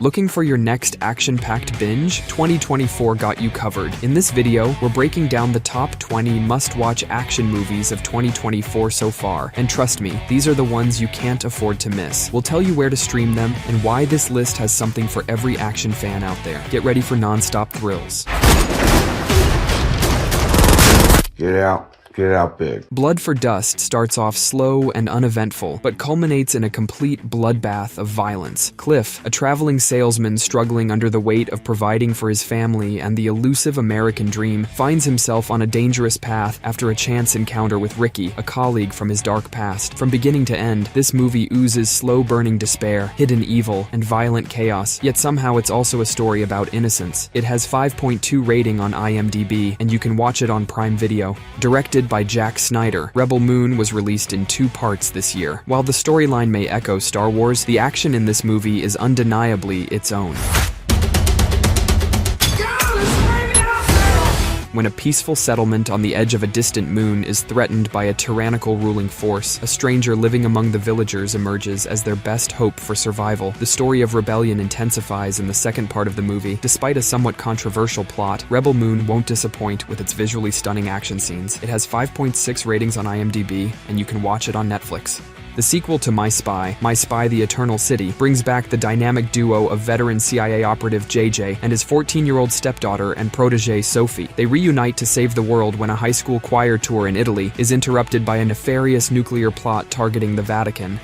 Looking for your next action-packed binge? 2024 got you covered. In this video, we're breaking down the top 20 must-watch action movies of 2024 so far. And trust me, these are the ones you can't afford to miss. We'll tell you where to stream them and why this list has something for every action fan out there. Get ready for non-stop thrills. Get out big. Blood for Dust starts off slow and uneventful, but culminates in a complete bloodbath of violence. Cliff, a traveling salesman struggling under the weight of providing for his family and the elusive American dream, finds himself on a dangerous path after a chance encounter with Ricky, a colleague from his dark past. From beginning to end, this movie oozes slow-burning despair, hidden evil, and violent chaos, yet somehow it's also a story about innocence. It has 5.2 rating on IMDb, and you can watch it on Prime Video. Directed by Jack Snyder, Rebel Moon was released in 2 parts this year. While the storyline may echo Star Wars, the action in this movie is undeniably its own. When a peaceful settlement on the edge of a distant moon is threatened by a tyrannical ruling force, a stranger living among the villagers emerges as their best hope for survival. The story of rebellion intensifies in the second part of the movie. Despite a somewhat controversial plot, Rebel Moon won't disappoint with its visually stunning action scenes. It has 5.6 ratings on IMDb, and you can watch it on Netflix. The sequel to My Spy, The Eternal City, brings back the dynamic duo of veteran CIA operative JJ and his 14-year-old stepdaughter and protege Sophie. They reunite to save the world when a high school choir tour in Italy is interrupted by a nefarious nuclear plot targeting the Vatican.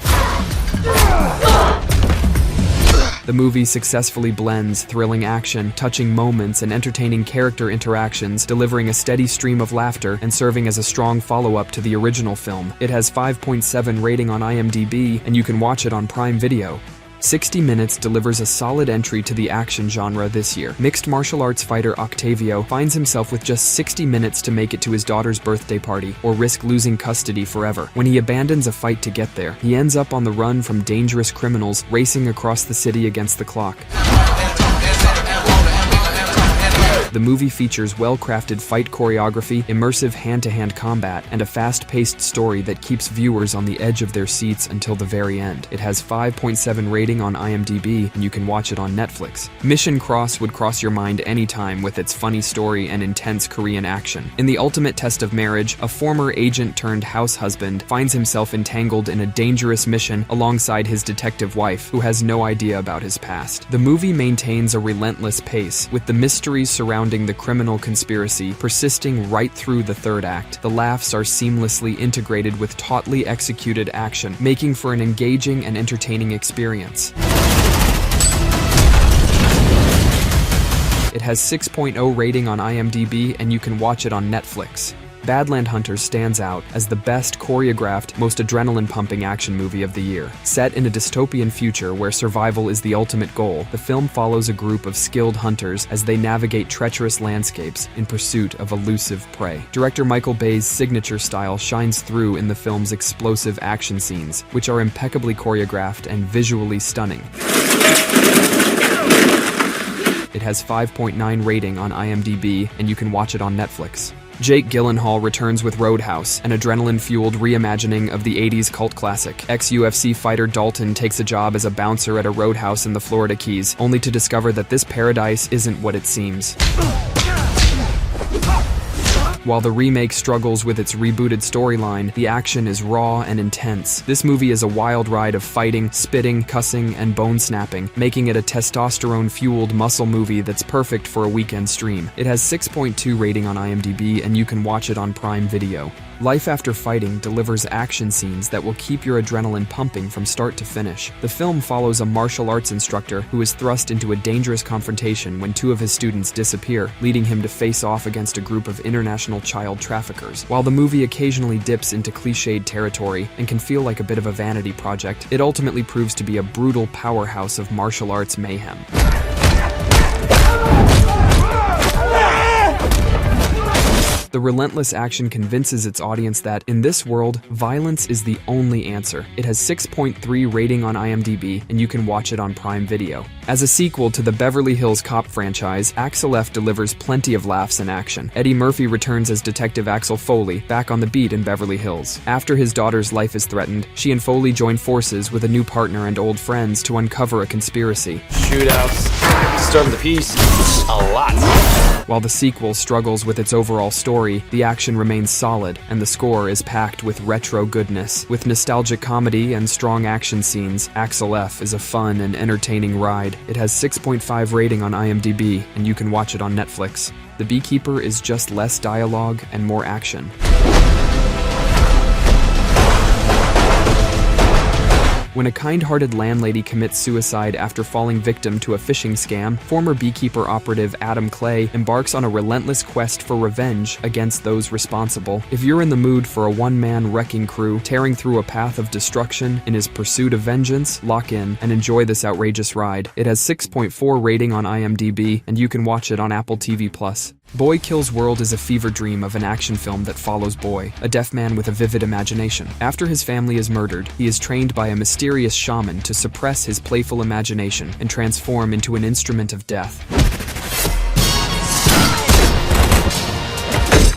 The movie successfully blends thrilling action, touching moments, and entertaining character interactions, delivering a steady stream of laughter and serving as a strong follow-up to the original film. It has 5.7 rating on IMDb, and you can watch it on Prime Video. 60 Minutes delivers a solid entry to the action genre this year. Mixed martial arts fighter Octavio finds himself with just 60 minutes to make it to his daughter's birthday party, or risk losing custody forever. When he abandons a fight to get there, he ends up on the run from dangerous criminals racing across the city against the clock. The movie features well-crafted fight choreography, immersive hand-to-hand combat, and a fast-paced story that keeps viewers on the edge of their seats until the very end. It has 5.7 rating on IMDb, and you can watch it on Netflix. Mission Cross would cross your mind anytime with its funny story and intense Korean action. In the ultimate test of marriage, a former agent-turned-house husband finds himself entangled in a dangerous mission alongside his detective wife, who has no idea about his past. The movie maintains a relentless pace, with the mysteries surrounding the criminal conspiracy persisting right through the third act. The laughs are seamlessly integrated with tautly executed action, making for an engaging and entertaining experience. It has 6.0 rating on IMDb, and you can watch it on Netflix. Badland Hunters stands out as the best choreographed, most adrenaline-pumping action movie of the year. Set in a dystopian future where survival is the ultimate goal, the film follows a group of skilled hunters as they navigate treacherous landscapes in pursuit of elusive prey. Director Michael Bay's signature style shines through in the film's explosive action scenes, which are impeccably choreographed and visually stunning. It has 5.9 rating on IMDb, and you can watch it on Netflix. Jake Gyllenhaal returns with Roadhouse, an adrenaline-fueled reimagining of the 80s cult classic. Ex-UFC fighter Dalton takes a job as a bouncer at a roadhouse in the Florida Keys, only to discover that this paradise isn't what it seems. While the remake struggles with its rebooted storyline, the action is raw and intense. This movie is a wild ride of fighting, spitting, cussing, and bone-snapping, making it a testosterone-fueled muscle movie that's perfect for a weekend stream. It has 6.2 rating on IMDb, and you can watch it on Prime Video. Life After Fighting delivers action scenes that will keep your adrenaline pumping from start to finish. The film follows a martial arts instructor who is thrust into a dangerous confrontation when 2 of his students disappear, leading him to face off against a group of international child traffickers. While the movie occasionally dips into cliched territory and can feel like a bit of a vanity project, it ultimately proves to be a brutal powerhouse of martial arts mayhem. The relentless action convinces its audience that, in this world, violence is the only answer. It has 6.3 rating on IMDb, and you can watch it on Prime Video. As a sequel to the Beverly Hills Cop franchise, Axel F delivers plenty of laughs and action. Eddie Murphy returns as Detective Axel Foley, back on the beat in Beverly Hills. After his daughter's life is threatened, she and Foley join forces with a new partner and old friends to uncover a conspiracy. Shootouts, start of the piece, a lot. While the sequel struggles with its overall story, the action remains solid, and the score is packed with retro goodness. With nostalgic comedy and strong action scenes, Axel F is a fun and entertaining ride. It has 6.5 rating on IMDb, and you can watch it on Netflix. The Beekeeper is just less dialogue and more action. When a kind-hearted landlady commits suicide after falling victim to a phishing scam, former beekeeper operative Adam Clay embarks on a relentless quest for revenge against those responsible. If you're in the mood for a one-man wrecking crew tearing through a path of destruction in his pursuit of vengeance, lock in and enjoy this outrageous ride. It has 6.4 rating on IMDb, and you can watch it on Apple TV+. Boy Kills World is a fever dream of an action film that follows Boy, a deaf man with a vivid imagination. After his family is murdered, he is trained by a mysterious shaman to suppress his playful imagination and transform into an instrument of death.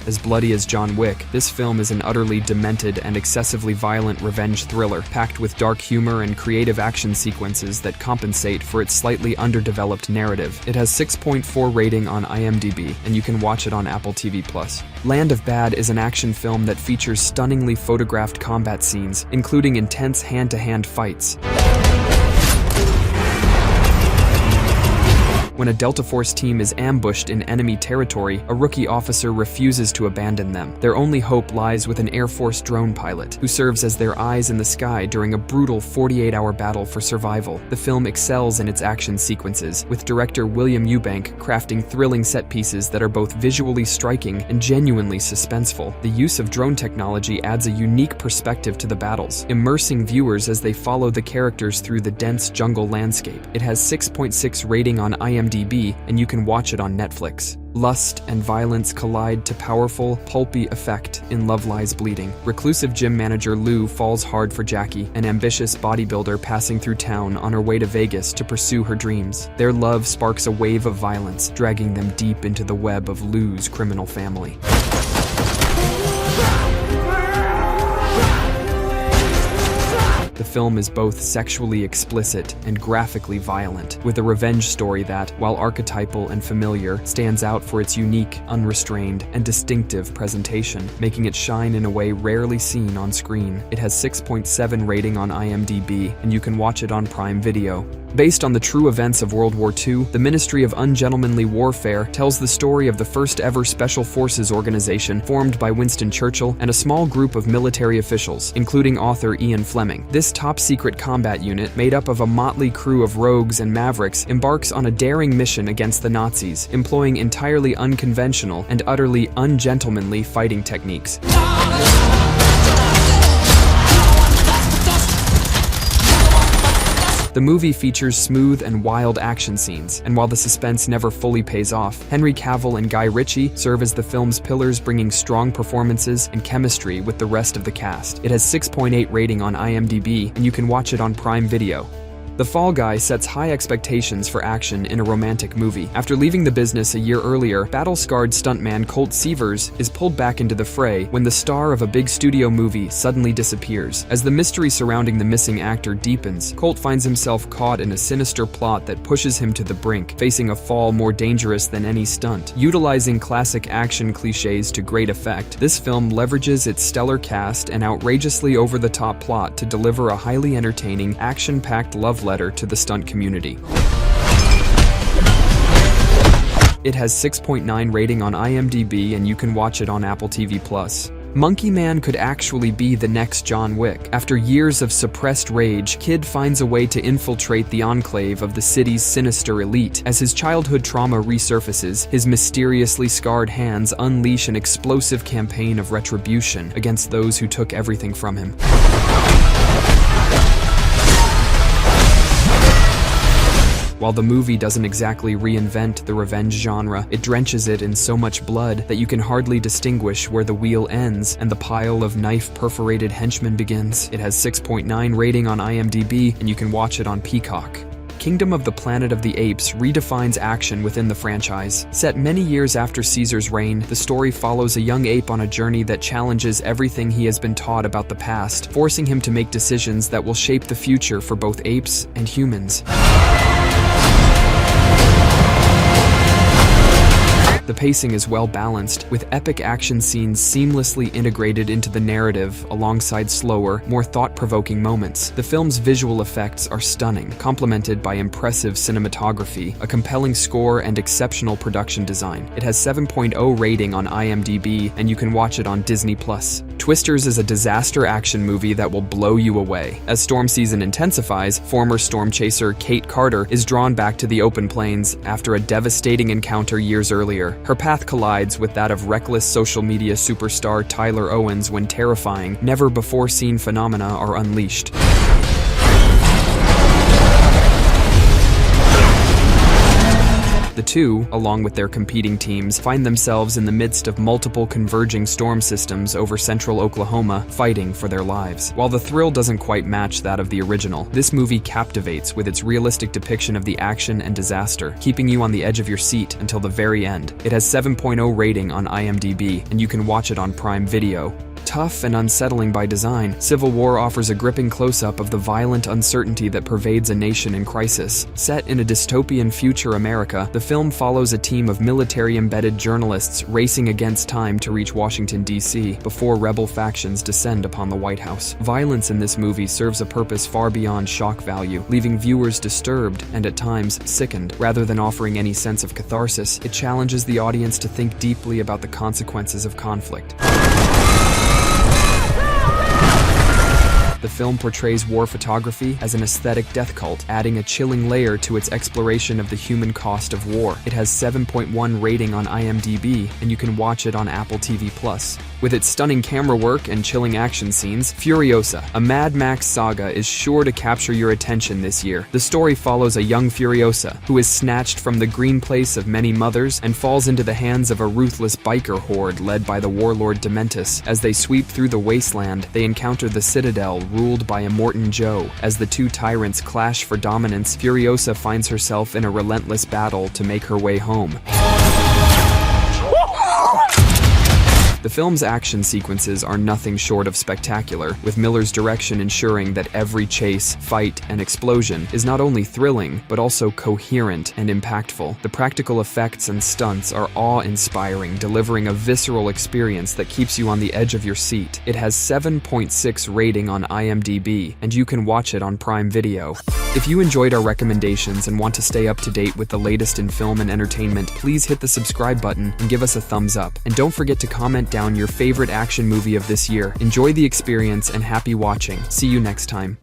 As bloody as John Wick, this film is an utterly demented and excessively violent revenge thriller, packed with dark humor and creative action sequences that compensate for its slightly underdeveloped narrative. It has 6.4 rating on IMDb, and you can watch it on Apple TV+. Land of Bad is an action film that features stunningly photographed combat scenes, including intense hand-to-hand fights. When a Delta Force team is ambushed in enemy territory, a rookie officer refuses to abandon them. Their only hope lies with an Air Force drone pilot, who serves as their eyes in the sky during a brutal 48-hour battle for survival. The film excels in its action sequences, with director William Eubank crafting thrilling set pieces that are both visually striking and genuinely suspenseful. The use of drone technology adds a unique perspective to the battles, immersing viewers as they follow the characters through the dense jungle landscape. It has 6.6 rating on IMDb, and you can watch it on Netflix. Lust and violence collide to powerful, pulpy effect in Love Lies Bleeding. Reclusive gym manager Lou falls hard for Jackie, an ambitious bodybuilder passing through town on her way to Vegas to pursue her dreams. Their love sparks a wave of violence, dragging them deep into the web of Lou's criminal family. The film is both sexually explicit and graphically violent, with a revenge story that, while archetypal and familiar, stands out for its unique, unrestrained, and distinctive presentation, making it shine in a way rarely seen on screen. It has 6.7 rating on IMDb, and you can watch it on Prime Video. Based on the true events of World War II, the Ministry of Ungentlemanly Warfare tells the story of the first-ever Special Forces organization formed by Winston Churchill and a small group of military officials, including author Ian Fleming. This top-secret combat unit, made up of a motley crew of rogues and mavericks, embarks on a daring mission against the Nazis, employing entirely unconventional and utterly ungentlemanly fighting techniques. The movie features smooth and wild action scenes, and while the suspense never fully pays off, Henry Cavill and Guy Ritchie serve as the film's pillars, bringing strong performances and chemistry with the rest of the cast. It has 6.8 rating on IMDb, and you can watch it on Prime Video. The Fall Guy sets high expectations for action in a romantic movie. After leaving the business a year earlier, battle-scarred stuntman Colt Seavers is pulled back into the fray when the star of a big studio movie suddenly disappears. As the mystery surrounding the missing actor deepens, Colt finds himself caught in a sinister plot that pushes him to the brink, facing a fall more dangerous than any stunt. Utilizing classic action cliches to great effect, this film leverages its stellar cast and outrageously over-the-top plot to deliver a highly entertaining, action-packed love letter to the stunt community. It has 6.9 rating on IMDb, and you can watch it on Apple TV+. Monkey Man could actually be the next John Wick. After years of suppressed rage, Kid finds a way to infiltrate the enclave of the city's sinister elite. As his childhood trauma resurfaces, his mysteriously scarred hands unleash an explosive campaign of retribution against those who took everything from him. While the movie doesn't exactly reinvent the revenge genre, it drenches it in so much blood that you can hardly distinguish where the wheel ends and the pile of knife-perforated henchmen begins. It has 6.9 rating on IMDb, and you can watch it on Peacock. Kingdom of the Planet of the Apes redefines action within the franchise. Set many years after Caesar's reign, the story follows a young ape on a journey that challenges everything he has been taught about the past, forcing him to make decisions that will shape the future for both apes and humans. The pacing is well balanced, with epic action scenes seamlessly integrated into the narrative alongside slower, more thought-provoking moments. The film's visual effects are stunning, complemented by impressive cinematography, a compelling score, and exceptional production design. It has 7.0 rating on IMDb, and you can watch it on Disney+. Twisters is a disaster action movie that will blow you away. As storm season intensifies, former storm chaser Kate Carter is drawn back to the open plains after a devastating encounter years earlier. Her path collides with that of reckless social media superstar Tyler Owens when terrifying, never-before-seen phenomena are unleashed. The two, along with their competing teams, find themselves in the midst of multiple converging storm systems over central Oklahoma, fighting for their lives. While the thrill doesn't quite match that of the original, this movie captivates with its realistic depiction of the action and disaster, keeping you on the edge of your seat until the very end. It has 7.0 rating on IMDb, and you can watch it on Prime Video. Tough and unsettling by design, Civil War offers a gripping close-up of the violent uncertainty that pervades a nation in crisis. Set in a dystopian future America, the film follows a team of military-embedded journalists racing against time to reach Washington, D.C. before rebel factions descend upon the White House. Violence in this movie serves a purpose far beyond shock value, leaving viewers disturbed and at times sickened. Rather than offering any sense of catharsis, it challenges the audience to think deeply about the consequences of conflict. The film portrays war photography as an aesthetic death cult, adding a chilling layer to its exploration of the human cost of war. It has 7.1 rating on IMDb, and you can watch it on Apple TV+. With its stunning camera work and chilling action scenes, Furiosa, a Mad Max saga, is sure to capture your attention this year. The story follows a young Furiosa, who is snatched from the green place of many mothers and falls into the hands of a ruthless biker horde led by the warlord Dementus. As they sweep through the wasteland, they encounter the Citadel, ruled by Immortan Joe. As the two tyrants clash for dominance, Furiosa finds herself in a relentless battle to make her way home. The film's action sequences are nothing short of spectacular, with Miller's direction ensuring that every chase, fight, and explosion is not only thrilling, but also coherent and impactful. The practical effects and stunts are awe-inspiring, delivering a visceral experience that keeps you on the edge of your seat. It has 7.6 rating on IMDb, and you can watch it on Prime Video. If you enjoyed our recommendations and want to stay up to date with the latest in film and entertainment, please hit the subscribe button and give us a thumbs up. And don't forget to comment down your favorite action movie of this year. Enjoy the experience and happy watching. See you next time.